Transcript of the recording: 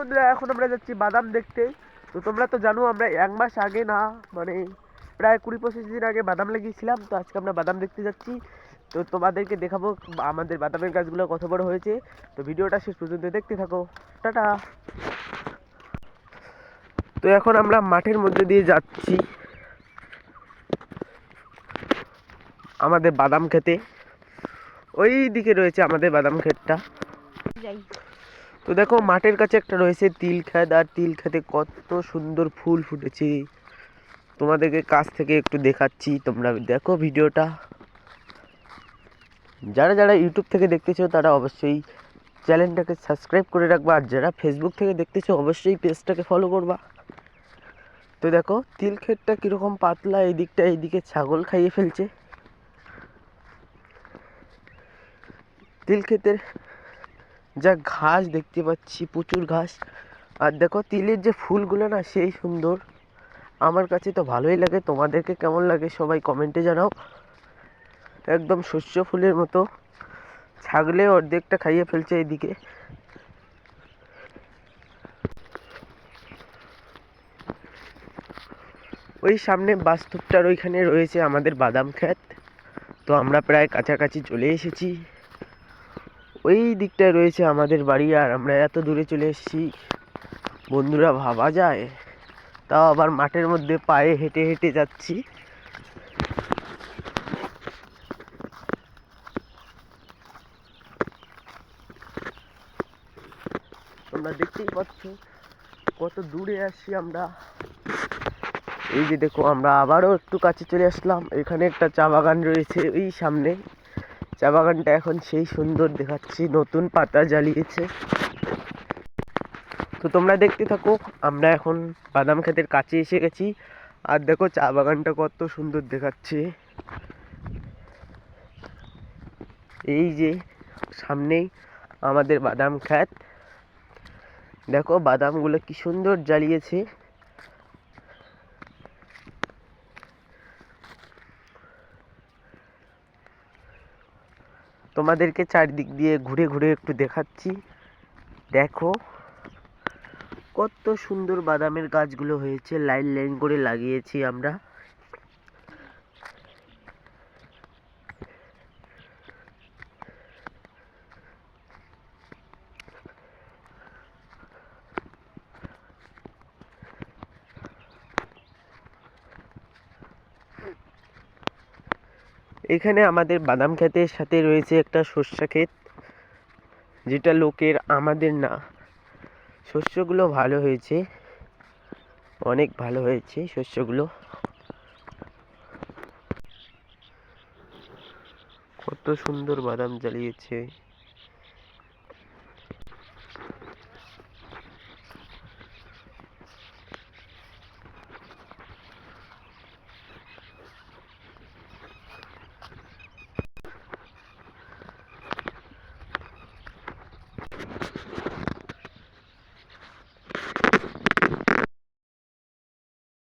বন্ধুরা, এখন আমরা যাচ্ছি বাদাম দেখতে। তো তোমরা তো জানো আমরা 1 মাস আগে না, মানে প্রায় 20-25 দিন আগে বাদাম লাগিয়েছিলাম। তো আজকে আমরা বাদাম দেখতে যাচ্ছি। তো তোমাদেরকে দেখাবো আমাদের বাদামের গাছগুলো কত বড় হয়েছে। তো ভিডিওটা শেষ পর্যন্ত দেখতে থাকো। টাটা। তো এখন আমরা মাঠের মধ্যে দিয়ে যাচ্ছি আমাদের বাদাম খেতে। ওই দিকে রয়েছে আমাদের বাদাম ক্ষেতটা। তো দেখো মাঠের কাছে একটা রয়েছে তিল ক্ষেত, আর তিল ক্ষেতে কত সুন্দর ফুল ফুটেছে। তোমাদেরকে কাছ থেকে একটু দেখাচ্ছি, তোমরা দেখো ভিডিওটা। যারা যারা ইউটিউব থেকে দেখতেছো তারা অবশ্যই চ্যানেলটাকে সাবস্ক্রাইব করে রাখবা, আর যারা ফেসবুক থেকে দেখতেছো অবশ্যই পেজটাকে ফলো করবা। তো দেখো তিল ক্ষেতটা কীরকম পাতলা, এইদিকে ছাগল খাইয়ে ফেলছে। তিল ক্ষেতের যা ঘাস দেখতে পাচ্ছি, প্রচুর ঘাস। আর দেখো তিলের যে ফুলগুলো না, সেই সুন্দর। আমার কাছে তো ভালোই লাগে, তোমাদেরকে কেমন লাগে সবাই কমেন্টে জানাও। একদম শস্য ফুলের মতো। ছাগলে অর্ধেকটা খাইয়ে ফেলছে এইদিকে। ওই সামনে বাস্তবটার ওইখানে রয়েছে আমাদের বাদাম ক্ষেত। তো আমরা প্রায় কাছাকাছি চলে এসেছি। ওই দিকটায় রয়েছে আমাদের বাড়ি, আর আমরা এত দূরে চলে এসেছি বন্ধুরা, ভাবা যায়। তাও আবার মাঠের মধ্যে পায়ে হেঁটে হেঁটে যাচ্ছি। তোমরা দেখতেই পাচ্ছ কত দূরে আসছি আমরা। এই যে দেখো আমরা আবারও একটু কাছে চলে আসলাম। এখানে একটা চা বাগান রয়েছে ওই সামনে। চা বাগানটা এখন সেই সুন্দর দেখাচ্ছি, নতুন পাতা জ্বালিয়েছে। তো তোমরা দেখতে থাকো। আমরা এখন বাদাম ক্ষেতের কাছে এসে গেছি, আর দেখো চা বাগানটা কত সুন্দর দেখাচ্ছে। এই যে সামনেই আমাদের বাদাম ক্ষেত। দেখো বাদামগুলো কি সুন্দর জ্বালিয়েছে। তোমাদেরকে চারদিক দিয়ে ঘুরে ঘুরে একটু দেখাচ্ছি। দেখো কত সুন্দর বাদামের গাছগুলো হয়েছে, লাইন লাইন করে লাগিয়েছি আমরা। এখানে আমাদের বাদাম ক্ষেতের সাথে রয়েছে একটা সর্ষে ক্ষেত, যেটা লোকের, আমাদের না। শস্যগুলো ভালো হয়েছে, অনেক ভালো হয়েছে শস্যগুলো। কত সুন্দর বাদাম জ্বালিয়েছে।